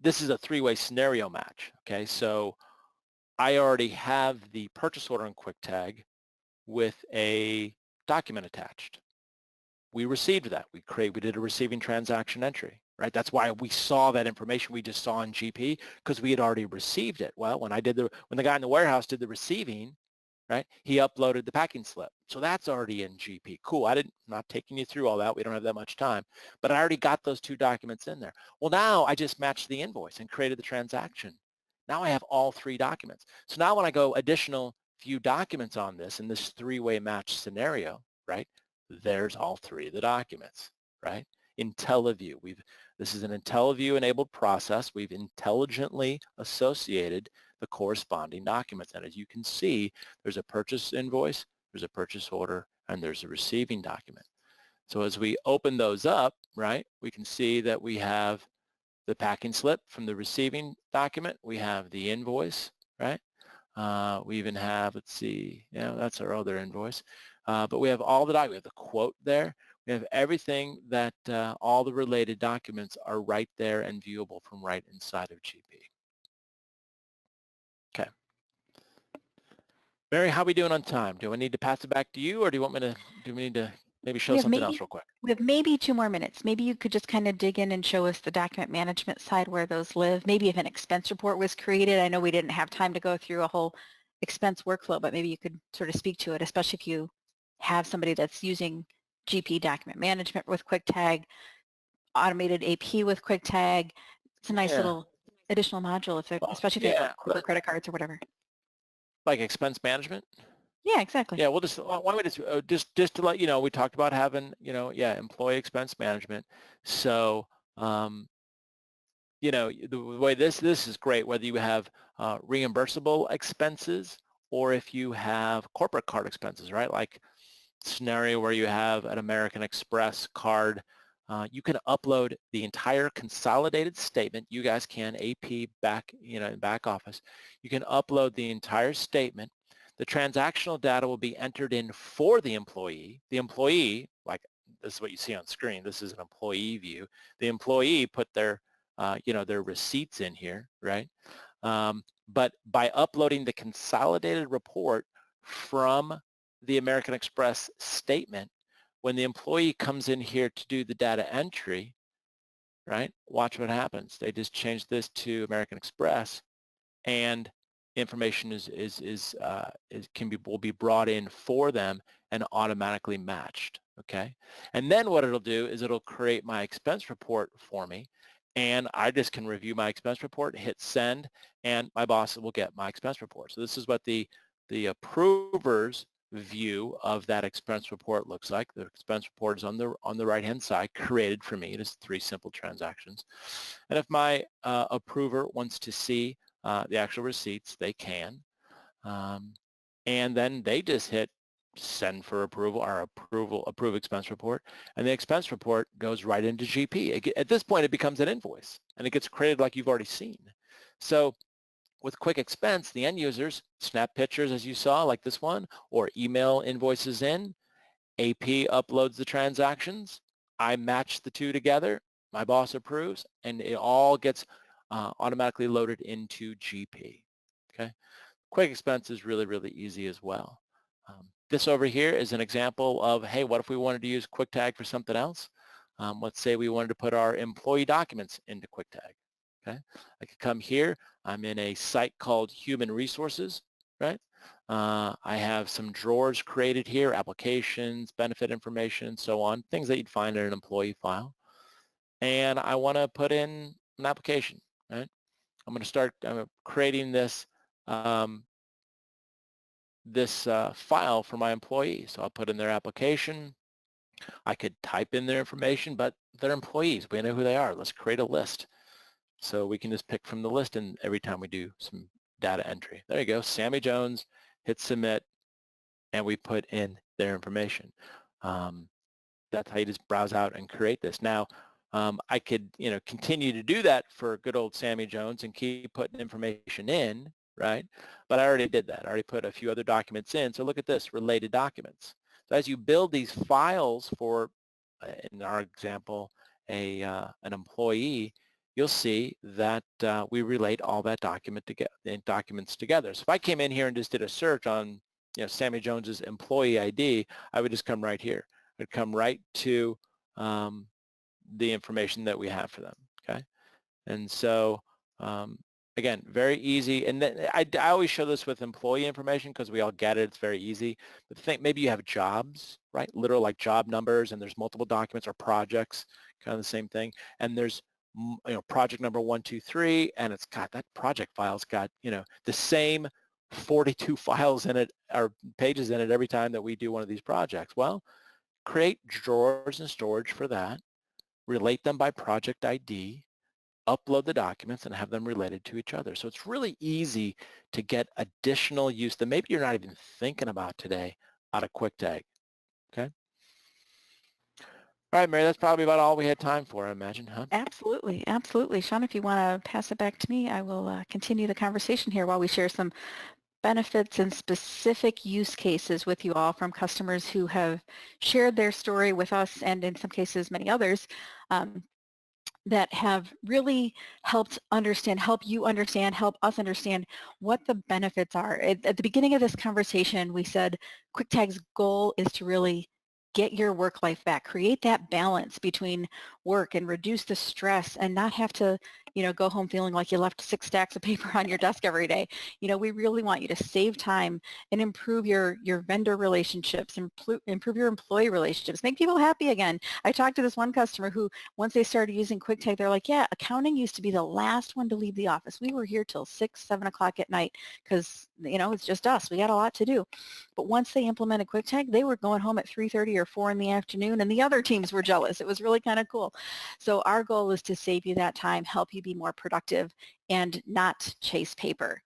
This is a three-way scenario match. Okay, so I already have the purchase order in KwikTag with a document attached. We received that. We did a receiving transaction entry, right? That's why we saw that information we just saw in GP, because we had already received it. Well, when the guy in the warehouse did the receiving, right, he uploaded the packing slip. So that's already in GP. Cool. Not taking you through all that. We don't have that much time, but I already got those two documents in there. Well, now I just matched the invoice and created the transaction. Now I have all three documents. So now when I go additional view documents on this in this three-way match scenario, right, there's all three of the documents, right? IntelliView. This is an IntelliView enabled process. We've intelligently associated the corresponding documents. And as you can see, there's a purchase invoice, there's a purchase order, and there's a receiving document. So as we open those up, right, we can see that we have the packing slip from the receiving document. We have the invoice, right? We even have, let's see, that's our other invoice. But we have all the documents. We have the quote there. We have everything that all the related documents are right there and viewable from right inside of GP. Okay. Mary, how are we doing on time? Do I need to pass it back to you, or do we need to maybe show something else real quick? We have maybe 2 more minutes. Maybe you could just kind of dig in and show us the document management side where those live. Maybe if an expense report was created. I know we didn't have time to go through a whole expense workflow, but maybe you could sort of speak to it, especially if you have somebody that's using GP document management with KwikTag, automated AP with KwikTag. It's a nice little additional module, especially if they have corporate credit cards or whatever. Like expense management? Yeah, exactly. Yeah, we'll just, why don't we just to let you know, we talked about having, employee expense management. So, the way this is great, whether you have reimbursable expenses or if you have corporate card expenses, right? Like scenario where you have an American Express card, you can upload the entire consolidated statement. You guys can, AP back, in back office. You can upload the entire statement. The transactional data will be entered in for the employee. The employee, like this is what you see on screen. This is an employee view. The employee put their, their receipts in here, right? But by uploading the consolidated report from the American Express statement, when the employee comes in here to do the data entry, right, watch what happens. They just change this to American Express, and information will be brought in for them and automatically matched. Okay, and then what it'll do is it'll create my expense report for me, and I just can review my expense report, hit send, and my boss will get my expense report. So this is what the approvers view of that expense report looks like. The expense report is on the right hand side, created for me. It is 3 simple transactions. And if my approver wants to see the actual receipts, they can. And then they just hit send for approval or approve expense report, and the expense report goes right into GP. At this point, it becomes an invoice, and it gets created like you've already seen. So with Quick Expense, the end users snap pictures as you saw, like this one, or email invoices in. AP uploads the transactions. I match the two together. My boss approves, and it all gets automatically loaded into GP. Okay, Quick Expense is really, really easy as well. This over here is an example of, hey, what if we wanted to use KwikTag for something else? Let's say we wanted to put our employee documents into KwikTag. Okay, I could come here. I'm in a site called Human Resources, right? I have some drawers created here, applications, benefit information, so on, things that you'd find in an employee file. and I want to put in an application, right? I'm going to start creating this file for my employees. So I'll put in their application. I could type in their information, but they're employees. We know who they are. Let's create a list. So we can just pick from the list and every time we do some data entry. There you go, Sammy Jones, hit submit, and we put in their information. That's how you just browse out and create this. Now, I could, continue to do that for good old Sammy Jones and keep putting information in, right? But I already did that. I already put a few other documents in. So look at this, related documents. So as you build these files for, in our example, an employee, you'll see that we relate all that documents together. So if I came in here and just did a search on, Sammy Jones's employee ID, I would just come right here. I'd come right to the information that we have for them. Okay, and so again, very easy. And then I always show this with employee information because we all get it. It's very easy. But think maybe you have jobs, right? Literal like job numbers, and there's multiple documents or projects, kind of the same thing. And there's project number 1, 2, 3, and it's got that project file's got the same 42 files in it or pages in it every time that we do one of these projects. Well, create drawers and storage for that, relate them by project ID, upload the documents, and have them related to each other. So it's really easy to get additional use that maybe you're not even thinking about today out of KwikTag, okay? All right, Mary, that's probably about all we had time for, I imagine, huh? Absolutely, absolutely. Sean, if you want to pass it back to me, I will continue the conversation here while we share some benefits and specific use cases with you all from customers who have shared their story with us and in some cases many others that have really helped you understand, help us understand what the benefits are. At the beginning of this conversation, we said KwikTag's goal is to really get your work life back, create that balance between work and reduce the stress and not have to, go home feeling like you left 6 stacks of paper on your desk every day. We really want you to save time and improve your vendor relationships, improve your employee relationships, make people happy again. I talked to this one customer who once they started using KwikTag, they're like, yeah, accounting used to be the last one to leave the office. We were here till 6, 7 o'clock at night because, it's just us. We got a lot to do. But once they implemented KwikTag, they were going home at 3:30 or 4 in the afternoon, and the other teams were jealous. It was really kind of cool. So our goal is to save you that time, help you be more productive, and not chase paper.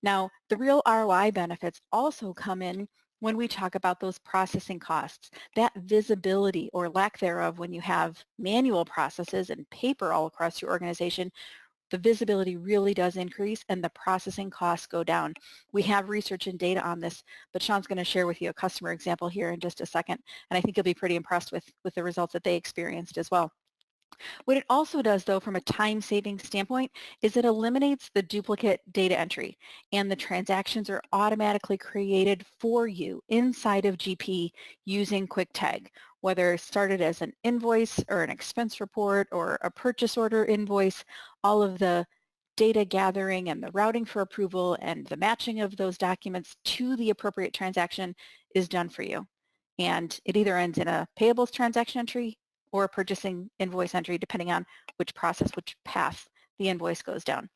Now, the real ROI benefits also come in when we talk about those processing costs, that visibility or lack thereof when you have manual processes and paper all across your organization. The visibility really does increase and the processing costs go down. We have research and data on this, but Sean's going to share with you a customer example here in just a second, and I think you'll be pretty impressed with the results that they experienced as well. What it also does, though, from a time-saving standpoint, is it eliminates the duplicate data entry, and the transactions are automatically created for you inside of GP using KwikTag, whether it started as an invoice or an expense report or a purchase order invoice. All of the data gathering and the routing for approval and the matching of those documents to the appropriate transaction is done for you. And it either ends in a payables transaction entry or a purchasing invoice entry, depending on which path the invoice goes down.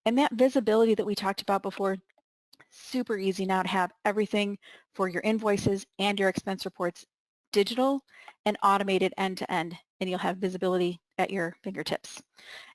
And that visibility that we talked about before, super easy now to have everything for your invoices and your expense reports digital and automated end to end, and you'll have visibility at your fingertips.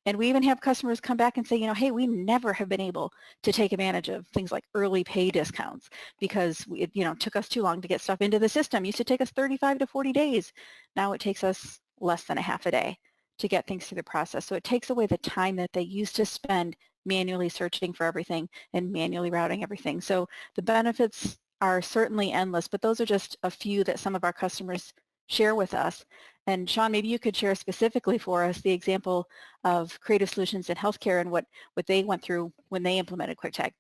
And we even have customers come back and say, hey, we never have been able to take advantage of things like early pay discounts because it, took us too long to get stuff into the system. It used to take us 35 to 40 days. Now it takes us less than a half a day to get things through the process. So it takes away the time that they used to spend manually searching for everything and manually routing everything. So the benefits are certainly endless, but those are just a few that some of our customers share with us. And Sean, maybe you could share specifically for us the example of Creative Solutions in Healthcare and what they went through when they implemented KwikTag.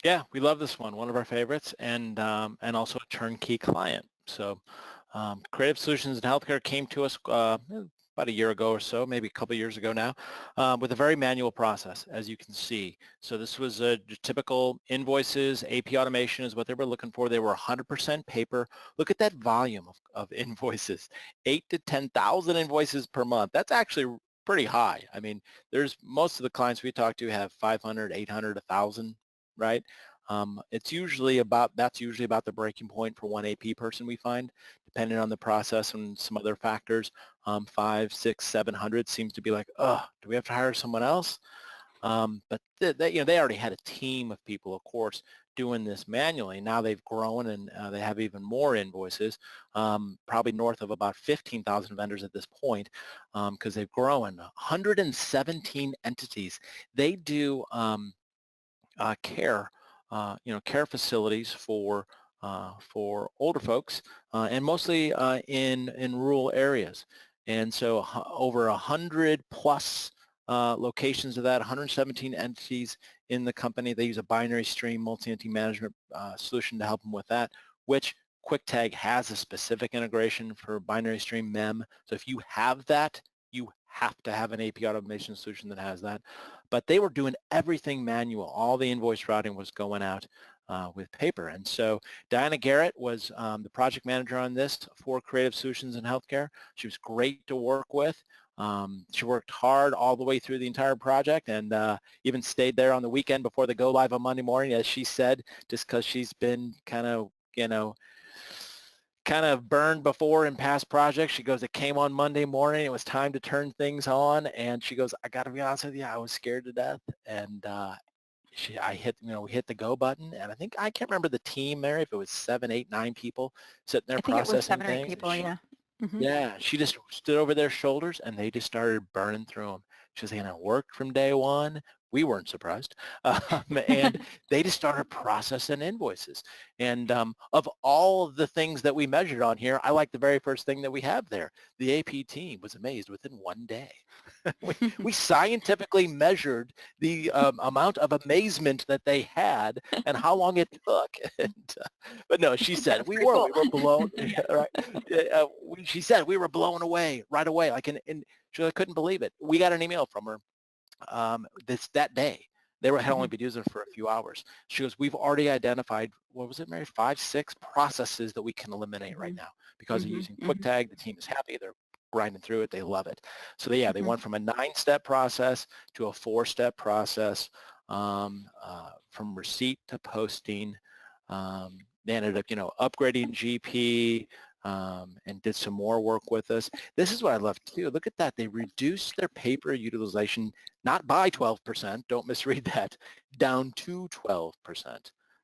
Yeah, we love this one of our favorites, and also a turnkey client. So Creative Solutions in Healthcare came to us about about a year ago or so, maybe a couple of years ago now, with a very manual process, as you can see. So this was a typical invoices, AP automation is what they were looking for. They were 100% paper. Look at that volume of invoices, 8 to 10,000 invoices per month. That's actually pretty high. I mean, there's most of the clients we talk to have 500, 800, 1,000, right? That's usually about the breaking point for one AP person we find, depending on the process and some other factors. 5, 6, 700 seems to be like, oh, do we have to hire someone else? But they already had a team of people, of course, doing this manually. Now they've grown and they have even more invoices, probably north of about 15,000 vendors at this point, because they've grown 117 entities. They do care, care facilities for older folks, and mostly in rural areas. And so over 100 plus locations of that, 117 entities in the company. They use a binary stream multi-entity management solution to help them with that, which KwikTag has a specific integration for binary stream MEM. So if you have that, you have to have an AP automation solution that has that. But they were doing everything manual. All the invoice routing was going out with paper. And so Diana Garrett was the project manager on this for Creative Solutions in Healthcare. She was great to work with. She worked hard all the way through the entire project and even stayed there on the weekend before the go live on Monday morning, as she said, just because she's been kind of burned before in past projects. She goes, it came on Monday morning. It was time to turn things on. And she goes, I got to be honest with you, I was scared to death. And we hit the go button. And I can't remember the team, Mary, if it was 7, 8, 9 people sitting there I think it was processing 7 or 8 things. people, yeah. Mm-hmm. Yeah, she just stood over their shoulders and they just started burning through them. She was saying it worked from day one. We weren't surprised. And they just started processing invoices. And of all of the things that we measured on here, I like the very first thing that we have there. The AP team was amazed within one day. we scientifically measured the amount of amazement that they had and how long it took. But no, she said, That's we pretty were cool. blown, right? She said we were blown away right away. Like, and she couldn't believe it. We got an email from her that day. They had only been using it for a few hours. She goes, we've already identified, what was it, Mary, 5, 6 processes that we can eliminate right now because of using KwikTag. The team is happy. They're grinding through it. They love it. So they went from a 9-step process to a 4-step process, from receipt to posting. They ended up, upgrading GP, and did some more work with us. This is what I love too. Look at that. They reduced their paper utilization, not by 12%, don't misread that, down to 12%.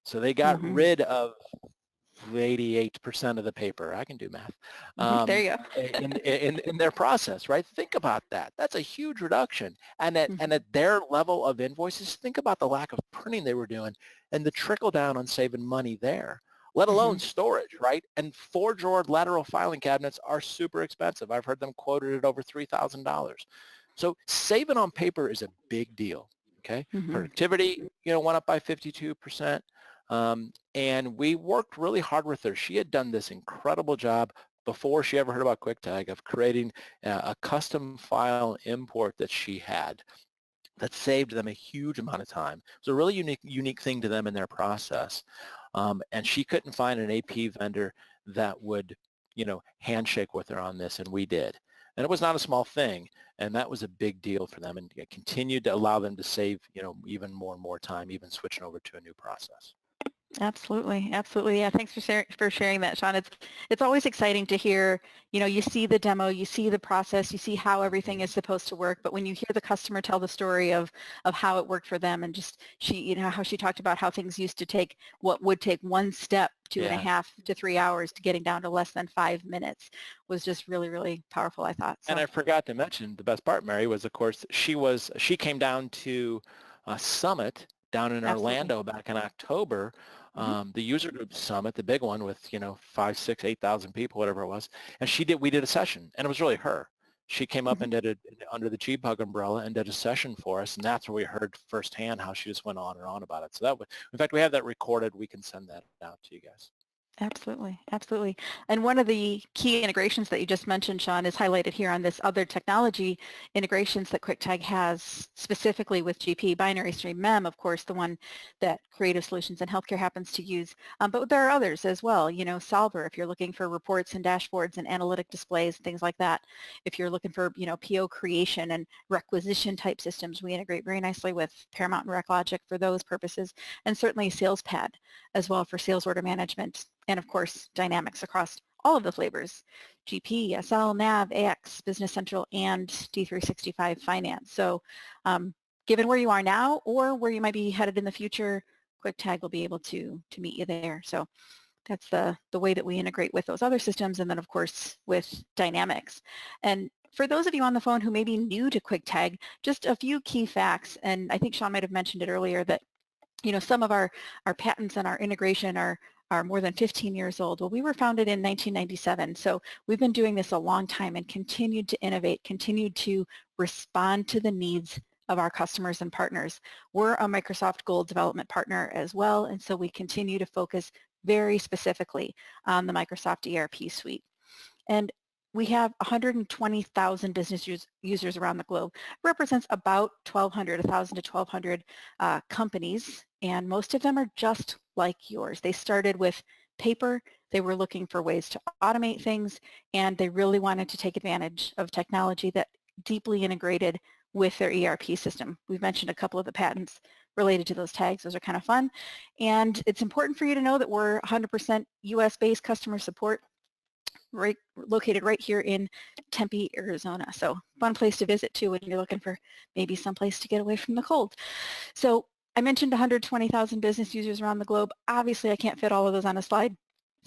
So they got rid of 88% of the paper. I can do math. There you go. In their process, right? Think about that. That's a huge reduction. And at their level of invoices, think about the lack of printing they were doing and the trickle down on saving money there, let alone storage, right? And 4-drawer lateral filing cabinets are super expensive. I've heard them quoted at over $3,000. So saving on paper is a big deal, okay? Productivity, went up by 52%. And we worked really hard with her. She had done this incredible job before she ever heard about KwikTag of creating a custom file import that she had that saved them a huge amount of time. It was a really unique thing to them in their process. And she couldn't find an AP vendor that would, handshake with her on this, and we did. And it was not a small thing, and that was a big deal for them, and it continued to allow them to save, even more and more time, even switching over to a new process. Absolutely, absolutely. Yeah, thanks for sharing that, Sean. It's always exciting to hear. You see the demo, you see the process, you see how everything is supposed to work. But when you hear the customer tell the story of how it worked for them, and just how she talked about how things used to take what would take 1 step, 2.5 to 3 hours, to getting down to less than 5 minutes, was just really, really powerful, I thought. So. And I forgot to mention the best part, Mary, was of course she came down to a summit down in Orlando back in October. The user group summit, the big one with 5, 6, 8,000 people, whatever it was, and we did a session, and it was really her. She came up and did it under the GPUG umbrella and did a session for us, and that's where we heard firsthand how she just went on and on about it. So in fact, we have that recorded. We can send that out to you guys. Absolutely, absolutely. And one of the key integrations that you just mentioned, Sean, is highlighted here on this other technology integrations that QuickTag has specifically with GP, binary stream MEM, of course, the one that Creative Solutions and Healthcare happens to use. But there are others as well, Solver, if you're looking for reports and dashboards and analytic displays, things like that. If you're looking for, PO creation and requisition type systems, we integrate very nicely with Paramount and RecLogic for those purposes, and certainly SalesPad as well for sales order management, and of course Dynamics across all of the flavors: GP, SL, NAV, AX, Business Central, and D365 Finance. So given where you are now or where you might be headed in the future, QuickTag will be able to meet you there. So that's the way that we integrate with those other systems, and then of course with Dynamics. And for those of you on the phone who may be new to QuickTag, just a few key facts, and I think Sean might have mentioned it earlier, that some of our patents and our integration are more than 15 years old. Well, we were founded in 1997, so we've been doing this a long time and continued to innovate, continued to respond to the needs of our customers and partners. We're a Microsoft Gold development partner as well, and so we continue to focus very specifically on the Microsoft ERP suite. And we have 120,000 business users around the globe. It represents about 1,000 to 1,200 companies, and most of them are just like yours. They started with paper, they were looking for ways to automate things, and they really wanted to take advantage of technology that deeply integrated with their ERP system. We've mentioned a couple of the patents related to those tags. Those are kind of fun. And it's important for you to know that we're 100% US-based customer support, located right here in Tempe, Arizona. So fun place to visit too when you're looking for maybe someplace to get away from the cold. So I mentioned 120,000 business users around the globe. Obviously, I can't fit all of those on a slide,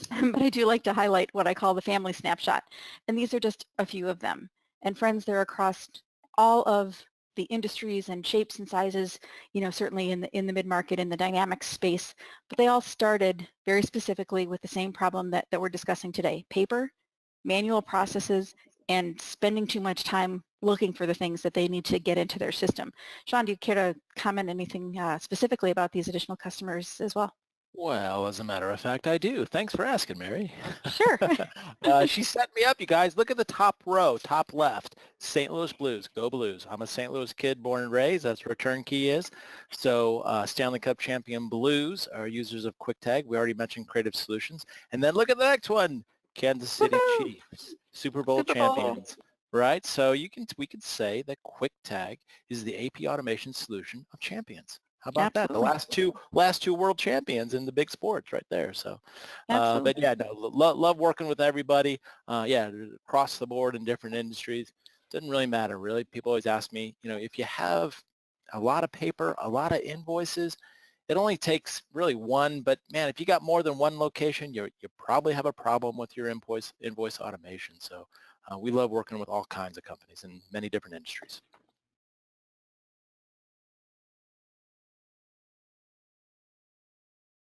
but I do like to highlight what I call the family snapshot. And these are just a few of them. And friends, they're across all of the industries and shapes and sizes, certainly in the mid-market, in the Dynamics space, but they all started very specifically with the same problem that we're discussing today: paper, manual processes, and spending too much time looking for the things that they need to get into their system. Sean, do you care to comment anything specifically about these additional customers as well? Well, as a matter of fact, I do. Thanks for asking, Mary. Sure. She set me up, you guys. Look at the top row, top left. St. Louis Blues. Go Blues. I'm a St. Louis kid, born and raised. That's where Turnkey is. So Stanley Cup champion Blues are users of QuickTag. We already mentioned Creative Solutions. And then look at the next one, Kansas City Woohoo! Chiefs, Super Bowl Super Bowl. champions. Right? So we could say that QuickTag is the AP automation solution of champions. How about that? The Absolutely. last two world champions in the big sports right there. So, Absolutely. but yeah, no, love working with everybody. Yeah, across the board in different industries. Doesn't really matter, really. People always ask me, if you have a lot of paper, a lot of invoices, it only takes really one. But man, if you got more than one location, you probably have a problem with your invoice automation. So we love working with all kinds of companies in many different industries.